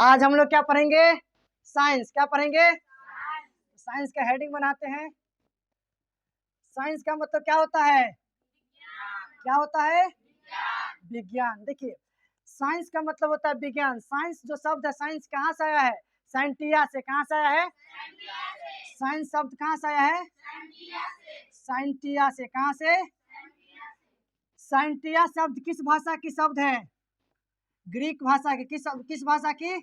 आज हम लोग क्या पढ़ेंगे? साइंस। क्या पढ़ेंगे? साइंस का हेडिंग बनाते हैं। साइंस का मतलब क्या होता है? क्या होता है? विज्ञान। देखिए, साइंस का मतलब होता है विज्ञान। साइंस जो शब्द है, साइंस कहाँ से आया है? साइंटिया से। कहाँ से आया है? साइंस शब्द कहाँ से आया है? साइंटिया से। कहाँ से? साइंटिया शब्द किस भाषा की शब्द है? ग्रीक भाषा की। किस भाषा की?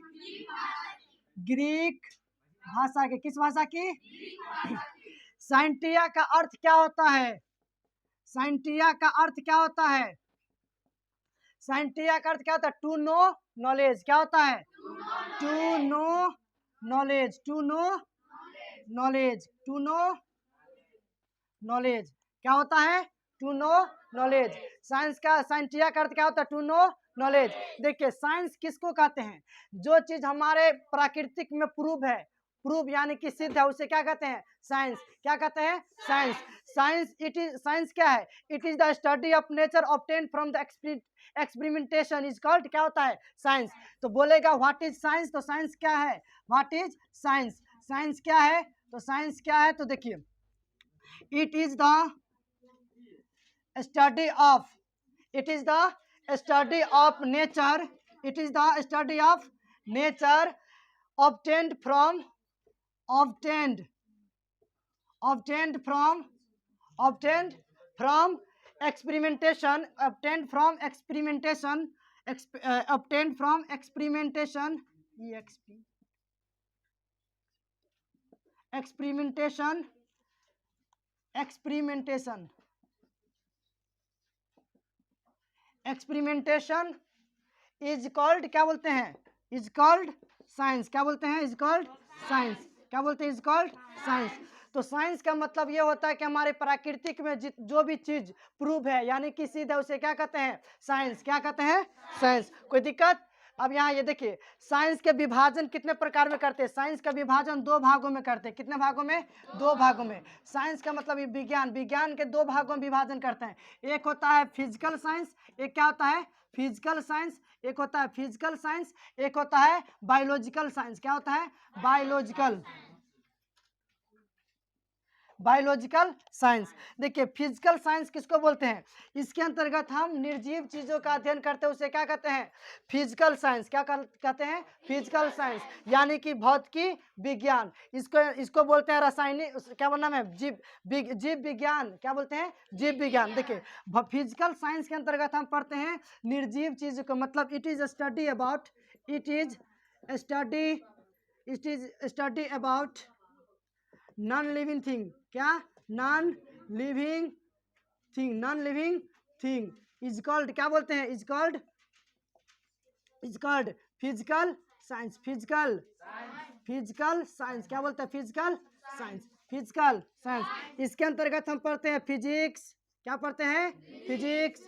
ग्रीक भाषा की। किस भाषा की? साइंटिया का अर्थ क्या होता है? साइंटिया का अर्थ क्या होता है? साइंटिया का अर्थ क्या होता है? To know knowledge. क्या होता है? To know knowledge. To know knowledge. To know knowledge क्या होता है? To know knowledge. साइंस का साइंटिया का अर्थ क्या होता है? To know knowledge. देखिए, साइंस किसको कहते हैं? जो चीज हमारे प्राकृतिक में प्रूव है, प्रूव यानी कि सिद्ध है, उसे क्या कहते हैं? साइंस। क्या कहते हैं? साइंस। साइंस क्या है? It is the study of nature obtain from the experimentation is called. क्या होता है? साइंस। तो बोलेगा व्हाट इज साइंस, तो साइंस क्या है? What is science? साइंस क्या है? तो साइंस क्या है? तो देखिए, it is the study of nature. It is the study of nature obtained from obtained obtained from obtained from experimentation obtained from experimentation obtained from experimentation experimentation experimentation experimentation is called. क्या बोलते हैं? Is called science. क्या बोलते हैं? Is called science. क्या बोलते हैं? Is called science. तो साइंस का मतलब ये होता है कि हमारे प्राकृतिक में जो भी चीज प्रूव है यानी कि सिद्ध है, उसे क्या कहते हैं? साइंस। क्या कहते हैं? साइंस। कोई दिक्कत? अब यहाँ ये देखिए, साइंस के विभाजन कितने प्रकार में करते हैं? साइंस का विभाजन दो भागों में करते हैं। कितने भागों में? दो भागों में। साइंस का मतलब विज्ञान। विज्ञान के दो भागों में विभाजन करते हैं। एक होता है फिजिकल साइंस, एक क्या होता है? Physical science. एक होता है फिजिकल साइंस, एक होता है बायोलॉजिकल साइंस। क्या होता है? Biological biological science. देखिए, फिजिकल साइंस किसको बोलते हैं? इसके अंतर्गत हम निर्जीव चीजों का अध्ययन करते हैं, उसे क्या कहते हैं? Physical science. क्या कहते हैं? फिजिकल साइंस यानी कि भौतिकी विज्ञान। इसको बोलते हैं रासायनिक, क्या नाम है? जीव विज्ञान। क्या बोलते हैं? जीव विज्ञान। देखिए, फिजिकल साइंस के अंतर्गत हम पढ़ते हैं निर्जीव चीजों को, मतलब it is study about non living thing. क्या? Non living thing is called. क्या बोलते हैं? Is called physical science. Physical science. क्या बोलते हैं? Physical science. इसके अंतर्गत हम पढ़ते हैं फिजिक्स। क्या पढ़ते हैं? फिजिक्स।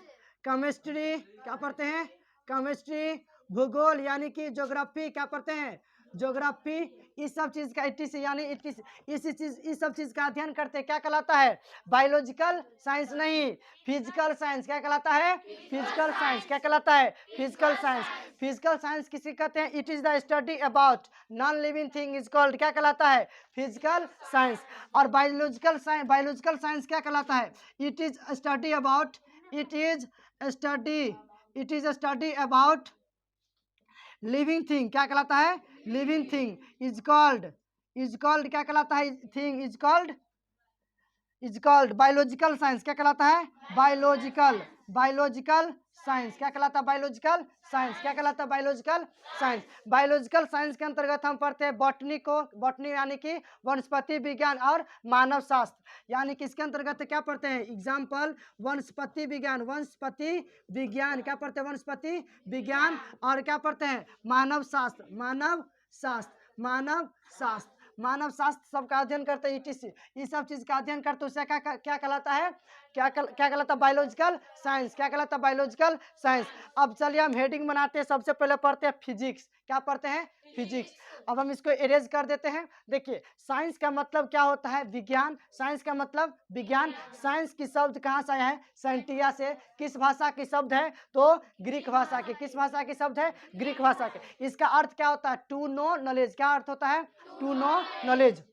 केमिस्ट्री। क्या पढ़ते हैं? केमिस्ट्री। भूगोल यानी कि ज्योग्राफी। क्या पढ़ते हैं? ज्योग्राफी। इस सब चीज का यानी इस सब चीज का अध्ययन करते क्या कहलाता है? बायोलॉजिकल साइंस नहीं, फिजिकल साइंस। क्या कहलाता है? Physical science. क्या कहलाता है? Physical science. फिजिकल साइंस किसे कहते हैं? It is the study about non living thing is called. क्या कहलाता है? Physical science. और बायोलॉजिकल साइंस क्या कहलाता है? It is study about living thing. क्या कहलाता है? लिविंग थिंग इज कॉल्ड क्या कहलाता है? Thing is called biological science. क्या कहलाता है? Biological science. क्या कहलाता है? Biological science. क्या कहलाता है? Biological science. बायोलॉजिकल साइंस के अंतर्गत हम पढ़ते हैं बॉटनी को। बॉटनी यानी कि वनस्पति विज्ञान और मानव शास्त्र। यानी कि इसके अंतर्गत क्या पढ़ते हैं? एग्जाम्पल वनस्पति विज्ञान। क्या पढ़ते हैं? वनस्पति विज्ञान। और क्या पढ़ते हैं? मानव शास्त्र। मानव शास्त्र सबका अध्ययन करते हैं, ETC ये सब चीज का अध्ययन करते हैं, उसे क्या कहलाता है, क्या कहलाता है, बायोलॉजिकल साइंस। क्या कहलाता है, बायोलॉजिकल साइंस। अब चलिए हम हेडिंग बनाते हैं, सबसे पहले पढ़ते हैं फिजिक्स। क्या पढ़ते हैं, फिजिक्स। अब हम इसको इरेज कर देते हैं। देखिए साइंस का मतलब क्या होता है, विज्ञान। साइंस का मतलब विज्ञान। साइंस की शब्द कहाँ से आया है, साइंटिया से। किस भाषा की शब्द है, तो ग्रीक भाषा के। किस भाषा की शब्द है, ग्रीक भाषा के। इसका अर्थ क्या होता है, टू नो नॉलेज। क्या अर्थ होता है, टू नो नॉलेज।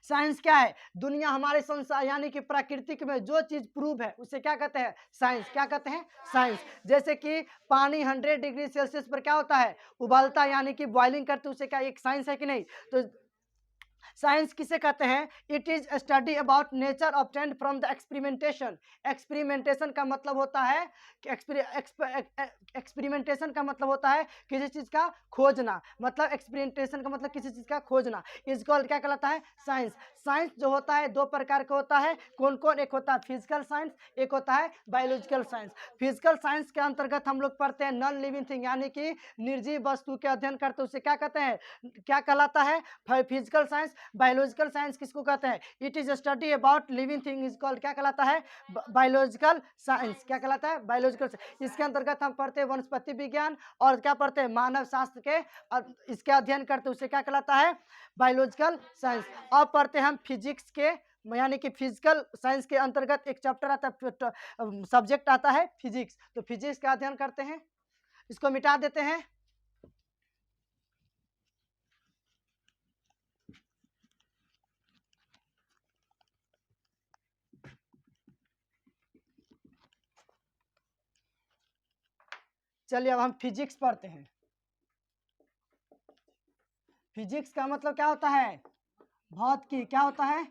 साइंस क्या है, दुनिया हमारे संसार यानी कि प्राकृतिक में जो चीज प्रूव है उसे क्या कहते हैं, साइंस। क्या कहते हैं, साइंस। जैसे कि पानी 100 डिग्री सेल्सियस पर क्या होता है, उबालता है, यानी कि बॉइलिंग करते, उसे क्या एक साइंस है कि नहीं। तो साइंस किसे कहते हैं, it is study about nature obtained from the experimentation. Experimentation का मतलब होता है कि एक्सपेरिमेंटेशन का मतलब होता है किसी चीज का खोजना, मतलब एक्सपेरिमेंटेशन का मतलब किसी चीज का खोजना। इज कॉल्ड क्या कहलाता है, साइंस। साइंस जो होता है दो प्रकार का होता है, कौन कौन, एक होता है फिजिकल साइंस, एक होता है बायोलॉजिकल साइंस। फिजिकल साइंस के अंतर्गत हम लोग पढ़ते हैं नॉन लिविंग थिंग, यानी कि निर्जीव वस्तु के अध्ययन करते हैं, उसे क्या कहते हैं, क्या कहलाता है, फिजिकल साइंस। बायोलॉजिकल साइंस किसको कहते हैं, it is study about living thing, is called क्या कहलाता है, बायोलॉजिकल साइंस। क्या कहलाता है, बायोलॉजिकल साइंस। इसके अंतर्गत हम पढ़ते हैं वनस्पति विज्ञान, और क्या पढ़ते हैं, मानव शास्त्र के इसके अध्ययन करते हैं, उसे क्या कहलाता है, बायोलॉजिकल साइंस। अब पढ़ते हैं हम फिजिक्स के, यानी कि फिजिकल साइंस के अंतर्गत एक चैप्टर आता है, सब्जेक्ट आता है फिजिक्स। तो फिजिक्स का अध्ययन करते हैं, इसको मिटा देते हैं। चलिए अब हम फिजिक्स पढ़ते हैं। फिजिक्स का मतलब क्या होता है, भौतिकी। क्या होता है,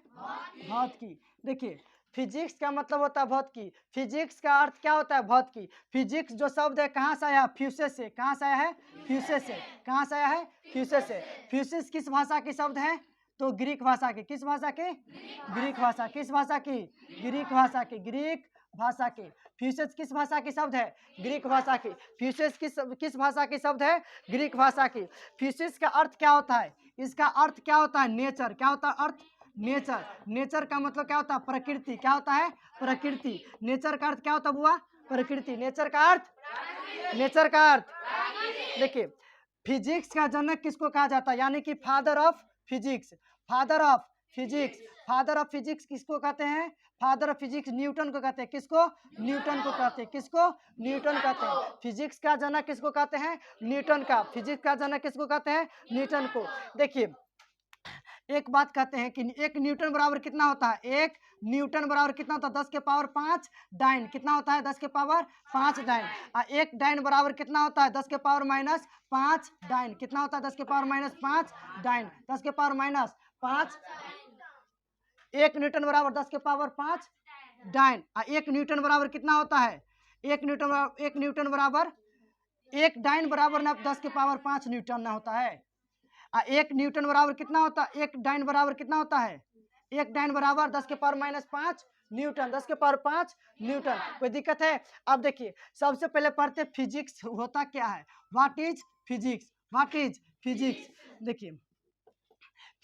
भौतिकी। देखिए फिजिक्स का मतलब होता है भौतिकी। फिजिक्स का अर्थ क्या होता है, भौतिकी। फिजिक्स जो शब्द है कहाँ से आया, फ्यूसिस से। कहाँ से आया है, फ्यूसिस से। कहाँ से आया है, फ्यूसिस से। फ्यूसिस किस भाषा के शब्द है, तो ग्रीक भाषा के। किस भाषा के, ग्रीक भाषा। किस भाषा की, ग्रीक भाषा की, ग्रीक भाषा की। फ्यूसिस किस भाषा की शब्द है, ग्रीक भाषा की। फ्यूसिस किस भाषा की शब्द है, ग्रीक भाषा की। फ्यूसिस का अर्थ क्या होता है, इसका अर्थ क्या होता है, नेचर। क्या होता है अर्थ, नेचर। नेचर का मतलब क्या होता है, प्रकृति। क्या होता है, प्रकृति। नेचर का अर्थ क्या होता हुआ, प्रकृति। नेचर का अर्थ, नेचर का अर्थ। देखिए फिजिक्स का जनक किसको कहा जाता है, यानी कि father of physics. Father of physics. Father of physics किसको कहते हैं, फादर ऑफ फिजिक्स न्यूटन को कहते हैं। किसको, न्यूटन को कहते हैं। किसको, न्यूटन कहते हैं। फिजिक्स का जनक किसको कहते हैं, न्यूटन का। फिजिक्स का जनक किसको कहते हैं, न्यूटन को। देखिए एक बात कहते हैं कि एक न्यूटन बराबर कितना होता है, एक न्यूटन बराबर कितना होता है, 10 के पावर 5 डाइन। कितना होता है, 10 के पावर 5 डाइन। एक डाइन बराबर कितना होता है, 10 के पावर -5 डाइन। कितना होता है, 10 के पावर -5 डाइन। 10 के पावर -5। एक न्यूटन बराबर 10 के पावर 5 डाइन। एक न्यूटन बराबर कितना होता है, एक न्यूटन बराबर, एक डाइन बराबर ना 10 के पावर 5 न्यूटन ना होता है। एक न्यूटन बराबर कितना होता है, एक डाइन बराबर कितना होता है, एक डाइन बराबर 10 के पावर -5 न्यूटन। 10 के पावर 5 न्यूटन। कोई दिक्कत है। अब देखिए सबसे पहले पढ़ते फिजिक्स होता क्या है, what is physics. What is physics. देखिए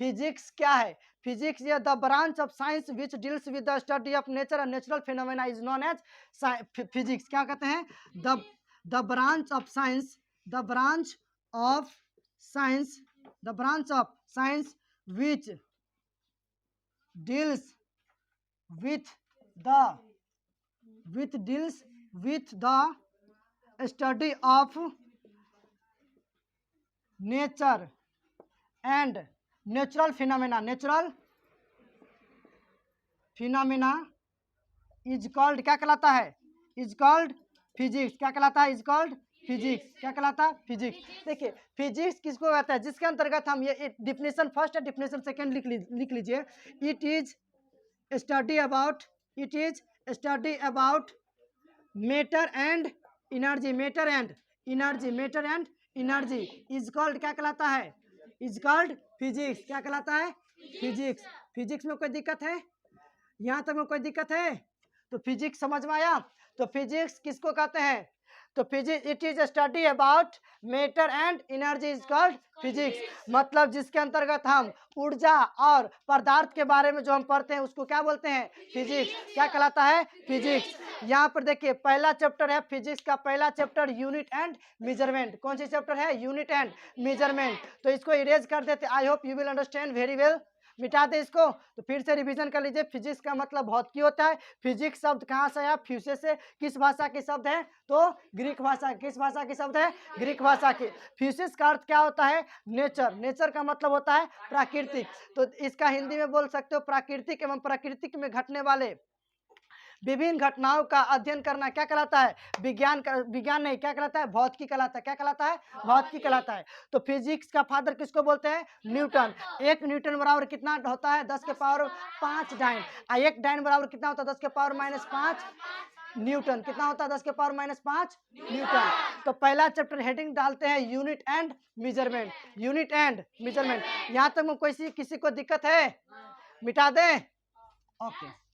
फिजिक्स क्या है, फिजिक्स ये the branch of science which deals with the study of nature and natural phenomena is known as physics. क्या कहते हैं, the branch of science, the branch of science, the branch of science which deals with the study of nature and natural phenomena is called, क्या कहलाता है, is called physics। क्या कहलाता है, is called physics. क्या कहलाता है, फिजिक्स। देखिए फिजिक्स किसको कहता है, जिसके अंतर्गत हम ये डिफिनेशन फर्स्ट और डिफिनेशन सेकंड लिख लीजिए। It is study about, it is study about matter and energy, matter and energy, matter and energy is called, क्या कहलाता है, इज कॉल्ड फिजिक्स। क्या कहलाता है, फिजिक्स। फिजिक्स में कोई दिक्कत है, यहाँ तक में कोई दिक्कत है, तो फिजिक्स समझ में आया। तो फिजिक्स किसको कहते हैं, तो physics it is study about matter and energy is called physics. मतलब जिसके अंतर्गत हम ऊर्जा और पदार्थ के बारे में जो हम पढ़ते हैं उसको क्या बोलते हैं? फिजिक्स। क्या कहलाता है? फिजिक्स। यहाँ पर देखिए पहला चैप्टर है फिजिक्स का, पहला चैप्टर यूनिट एंड मेजरमेंट। कौन सी चैप्टर है? Unit and measurement. तो इसको इरेज कर देते। I hope you will understand very well. मिटा दे इसको। तो फिर से रिवीजन कर लीजिए। फिजिक्स का मतलब भौतिकी होता है। फिजिक्स शब्द कहाँ से आया? फ्यूसिस से। किस भाषा के शब्द है? तो ग्रीक भाषा। किस भाषा के शब्द है? ग्रीक भाषा के। फ्यूसिस का अर्थ क्या होता है? नेचर। नेचर का मतलब होता है प्राकृतिक। तो इसका हिंदी में बोल सकते हो प्राकृतिक एवं प्राकृतिक में घटने वाले विभिन्न घटनाओं का अध्ययन करना क्या कहलाता है? विज्ञान का। विज्ञान नहीं, क्या कहलाता है? भौतिकी कहलाता है। क्या कहलाता है? भौतिकी कहलाता है। तो फिजिक्स का फादर किसको बोलते हैं? न्यूटन। एक न्यूटन बराबर कितना होता है? 10 के पावर 5 डाइन। एक डाइन बराबर कितना होता है? 10 के पावर -5 न्यूटन। कितना होता है? 10 के पावर -5 न्यूटन। तो पहला चैप्टर हेडिंग डालते हैं unit and measurement. Unit and measurement. यहाँ तक में कोई किसी को दिक्कत है? मिटा दें? ओके।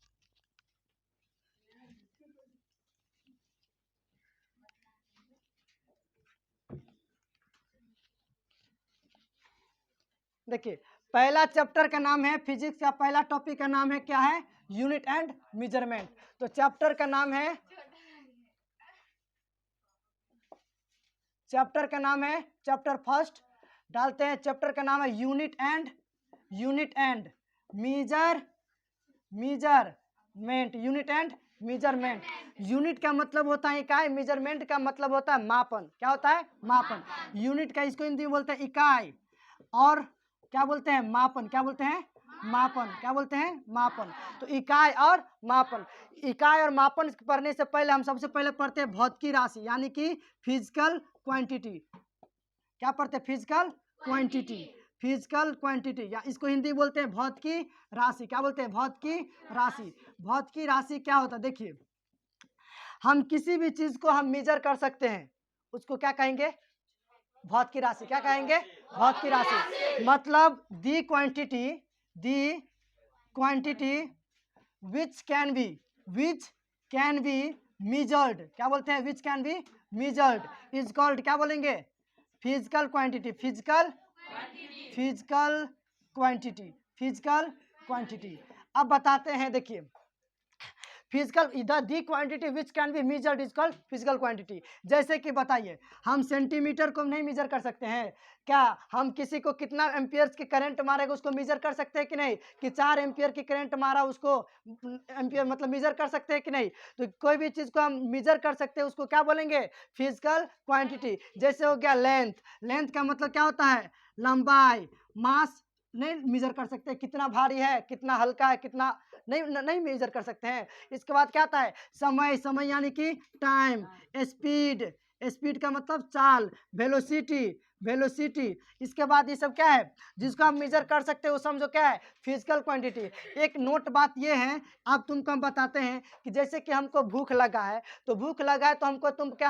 देखिए पहला चैप्टर का नाम है फिजिक्स का पहला टॉपिक का नाम है क्या है? Unit and measurement. तो चैप्टर का नाम है चैप्टर फर्स्ट डालते हैं। चैप्टर का नाम है unit and measurement. Unit and measurement. Unit का मतलब होता है इकाई, मेजरमेंट का मतलब होता है मापन। क्या होता है? मापन। यूनिट का इसको हिंदी में बोलते हैं इकाई, और क्या बोलते हैं? मापन। क्या बोलते हैं? मापन। क्या बोलते हैं? मापन। तो इकाई और मापन। इकाई और मापन पढ़ने से पहले हम सबसे पहले पढ़ते हैं भौतिकी राशि, यानी कि फिजिकल क्वांटिटी। क्या पढ़ते हैं? Physical quantity. फिजिकल क्वांटिटी या इसको हिंदी बोलते हैं भौतिकी राशि। क्या बोलते हैं? भौतिकी राशि। भौतिकी राशि क्या होता है? देखिए हम किसी भी चीज को हम मेजर कर सकते हैं, उसको क्या कहेंगे? भौतिकी राशि। क्या कहेंगे? भौतिकी राशि। मतलब दी quantity which can be measured। क्या बोलते हैं? Which can be measured is called क्या बोलेंगे? Physical quantity. Physical quantity. अब बताते हैं। देखिए physical the quantity which can be measured is called physical quantity. जैसे कि बताइए हम सेंटीमीटर को नहीं मेजर कर सकते हैं क्या? हम किसी को कितना एम्पियर्स की करंट मारेगा उसको मेजर कर सकते हैं कि नहीं? कि 4 एम्पियर की करंट मारा उसको एम्पियर मतलब मेजर कर सकते हैं कि नहीं? तो कोई भी चीज को हम मेजर कर सकते हैं उसको क्या बोलेंगे? Physical quantity. जैसे हो गया लेंथ का मतलब क्या होता है? लंबाई। मास नहीं मेजर कर सकते, कितना भारी है, कितना हल्का है, कितना नहीं मेजर कर सकते हैं। इसके बाद क्या आता है? समय यानी कि टाइम। स्पीड का मतलब चाल। वेलोसिटी। इसके बाद ये सब क्या है जिसको आप मेजर कर सकते हो? समझो क्या है? Physical quantity. एक नोट बात ये है, अब तुमको हम बताते हैं कि जैसे कि हमको भूख लगा है, तो तुम क्या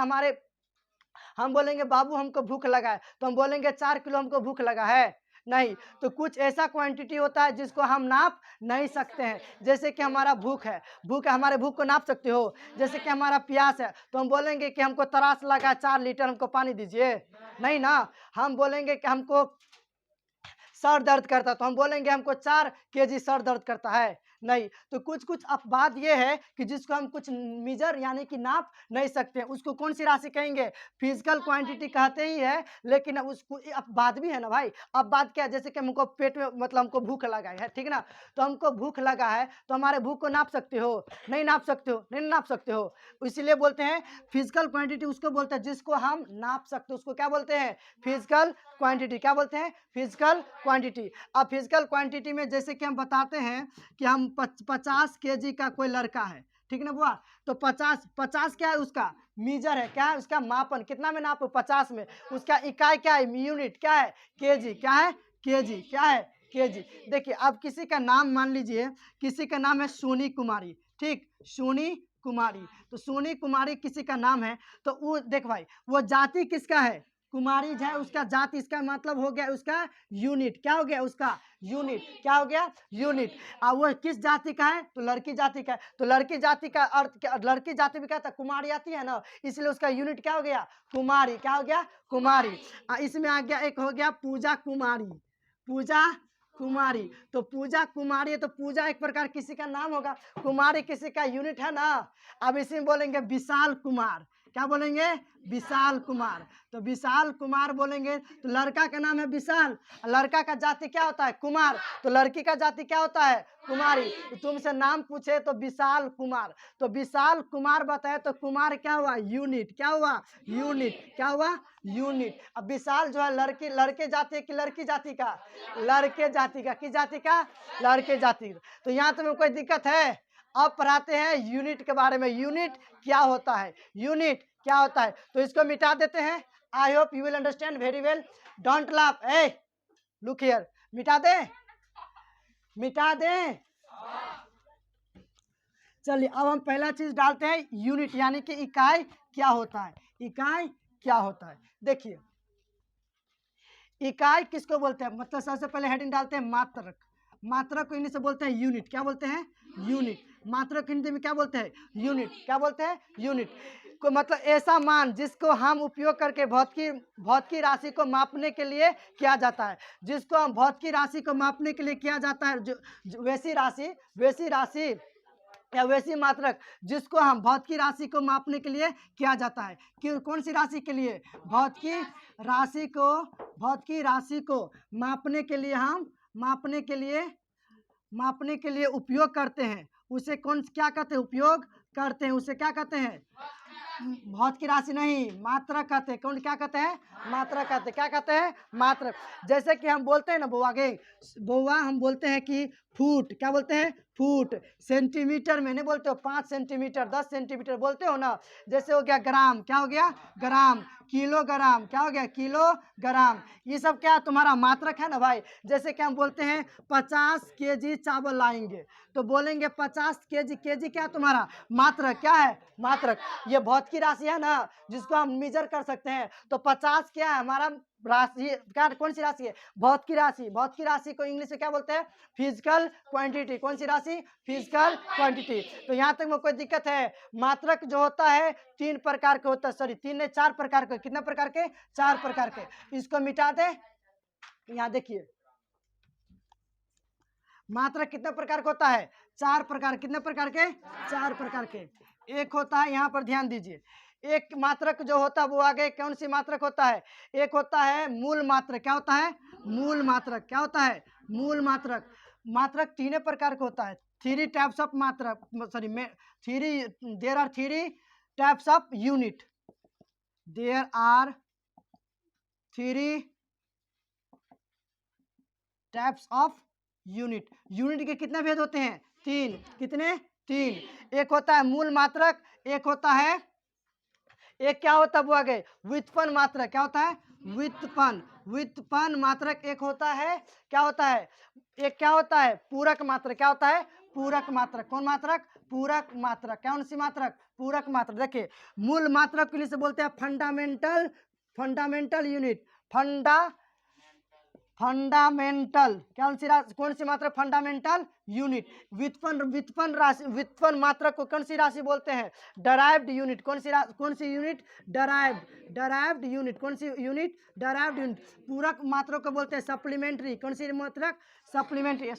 हम बोलेंगे बाबू हमको भूख लगा है, तो हम बोलेंगे 4 किलो हमको भूख लगा है? नहीं। तो कुछ ऐसा क्वांटिटी होता है जिसको हम नाप नहीं सकते हैं। जैसे कि हमारा भूख है, हमारे भूख को नाप सकते हो? जैसे कि हमारा प्यास है, तो हम बोलेंगे कि हमको तरास लगा 4 लीटर हमको पानी दीजिए? नहीं ना। हम बोलेंगे कि हमको सर दर्द करता है, तो हम बोलेंगे हमको 4 केजी सर दर्द करता है? नहीं। तो कुछ अपवाद ये है कि जिसको हम कुछ मेजर यानी कि नाप नहीं सकते, उसको कौन सी राशि कहेंगे? फिजिकल क्वांटिटी कहते ही है, लेकिन उसको अपवाद भी है ना भाई। अपवाद क्या? जैसे कि हमको पेट में मतलब हमको भूख लगा है, ठीक ना? तो हमको भूख लगा है, तो हमारे भूख को नाप सकते हो? नहीं नाप सकते हो। इसीलिए बोलते हैं फिजिकल क्वांटिटी उसको बोलते हैं जिसको हम नाप सकते हो, उसको क्या बोलते हैं? Physical quantity. क्या बोलते हैं? Physical quantity. अब फिजिकल क्वांटिटी में जैसे कि हम बताते हैं कि हम 50 केजी का कोई लड़का है, ठीक ना बुआ? तो 50 क्या है? उसका मीजर है। क्या है? उसका मापन। कितना में नापो? 50 में। उसका इकाई क्या है? यूनिट। क्या है? केजी। क्या है? केजी। क्या है? केजी। देखिए अब किसी का नाम मान लीजिए, किसी का नाम है सोनी कुमारी, ठीक? सोनी कुमारी। तो सोनी कुमारी किसी का नाम है, तो वो देख भाई वो जाति किसका है? कुमारी है उसका जाति, इसका मतलब हो गया उसका यूनिट, क्या हो गया उसका यूनिट, क्या हो गया यूनिट। अब वो किस जाति का है, तो लड़की जाति का है, तो लड़की जाति का अर्थ क्या, लड़की जाति भी क्या था, कुमारी आती है ना, इसलिए उसका यूनिट क्या हो गया कुमारी, क्या हो गया कुमारी। इसमें आ गया एक हो गया पूजा कुमारी, पूजा कुमारी, तो पूजा कुमारी है तो पूजा एक प्रकार किसी का नाम होगा, कुमारी किसी का यूनिट है ना। अब इसी में बोलेंगे विशाल कुमार, क्या बोलेंगे विशाल कुमार, तो विशाल कुमार बोलेंगे तो लड़का का नाम है विशाल, लड़का का जाति क्या होता है कुमार, तो लड़की का जाति क्या होता है कुमारी। तो तुमसे नाम पूछे तो विशाल कुमार, तो विशाल कुमार बताए तो कुमार क्या हुआ यूनिट, क्या हुआ यूनिट, क्या हुआ यूनिट। अब विशाल जो है लड़की लड़के जाति की लड़की जाति का, लड़के जाति का, किस जाति का लड़के जाति का। तो यहाँ तुम्हें कोई दिक्कत है। अब पढ़ाते हैं यूनिट के बारे में, यूनिट क्या होता है, यूनिट क्या होता है, तो इसको मिटा देते हैं। I hope you will understand very well, don't laugh, A look here, मिटा दे, मिटा दे। चलिए अब हम पहला चीज डालते हैं यूनिट, यानी कि इकाई क्या होता है, इकाई क्या होता है। देखिए इकाई किसको बोलते हैं, मतलब सबसे पहले हेडिंग डालते हैं मात्रक, मात्रक को इंग्लिश से बोलते हैं यूनिट, क्या बोलते हैं यूनिट, मात्रक हिंदी में क्या बोलते हैं यूनिट, क्या बोलते हैं यूनिट। को मतलब ऐसा मान जिसको हम उपयोग करके भौतिकी राशि को मापने के लिए किया जाता है, जिसको हम भौतिकी राशि को मापने के लिए किया जाता है, जो वैसी राशि या वैसी मात्रक जिसको हम भौतिकी राशि को मापने के लिए किया जाता है। कि कौन सी राशि के लिए, भौतिकी राशि को मापने के लिए हम मापने के लिए उपयोग करते हैं, उसे कौन क्या कहते हैं उपयोग करते हैं, उसे क्या कहते हैं भौतिकी राशि नहीं मात्रक कहते हैं। कौन क्या कहते हैं मात्रक कहते हैं, क्या कहते हैं मात्रक। जैसे कि हम बोलते हैं ना बउआ हम बोलते हैं कि फुट, क्या बोलते हैं फुट, सेंटीमीटर में नहीं बोलते हो 5 सेंटीमीटर 10 सेंटीमीटर बोलते हो ना। जैसे हो गया ग्राम, क्या हो गया ग्राम, किलोग्राम, क्या हो गया किलोग्राम, ये सब क्या तुम्हारा मात्रक है ना भाई। जैसे कि हम बोलते हैं 50 केजी चावल लाएंगे, तो बोलेंगे 50 केजी, केजी क्या तुम्हारा मात्रक, क्या है मात्रक। ये भौतिकी राशि है ना जिसको हम मेजर कर सकते हैं, तो 50 क्या है हमारा राशि, क्या कौन सी राशि है भौतिकी राशि। भौतिकी राशि को इंग्लिश में क्या बोलते हैं फिजिकल क्वांटिटी, कौन सी राशि फिजिकल क्वांटिटी। तो यहाँ तक में कोई दिक्कत है। मात्रक जो होता है 3 प्रकार के होता है, सॉरी 3 नहीं 4 प्रकार के, कितने प्रकार के 4 प्रकार के, इसको मिटा दे। यहाँ देखिए मात्रक कितने प्रकार का होता है 4 प्रकार, कितने प्रकार के 4 प्रकार के। एक होता है, यहाँ पर ध्यान दीजिए, एक मात्रक जो होता है वो आगे कौन सी मात्रक होता है, एक होता है मूल मात्रक, क्या होता है मूल मात्रक, क्या होता है मूल मात्रक। मात्रक 3 प्रकार का होता है, 3 टाइप्स ऑफ मात्रक, sorry there are 3 types of unit, there are 3 types of unit. Unit के कितने भेद होते हैं 3, कितने 3। एक होता है मूल मात्रक, एक होता है, एक क्या होता है वो आगे व्युत्पन्न मात्रक, क्या होता है व्युत्पन्न मात्रक एक होता है, क्या होता है एक क्या होता है पूरक मात्रक, क्या होता है पूरक मात्रक। कौन मात्रक पूरक मात्रक, कौन सी मात्रक पूरक मात्रक। देखिए मूल मात्रक के लिए से बोलते हैं फंडामेंटल यूनिट, फंडामेंटल कौन सी मात्रा फंडामेंटल यूनिट। व्युत्पन्न मात्रक को कौन सी राशि बोलते हैं डराइव्ड यूनिट, कौन सी यूनिट डराइव्ड यूनिट, कौन सी यूनिट डराइव्ड यूनिट। पूरक मात्रक को बोलते हैं सप्लीमेंट्री, कौन सी मात्रक सप्लीमेंट्री,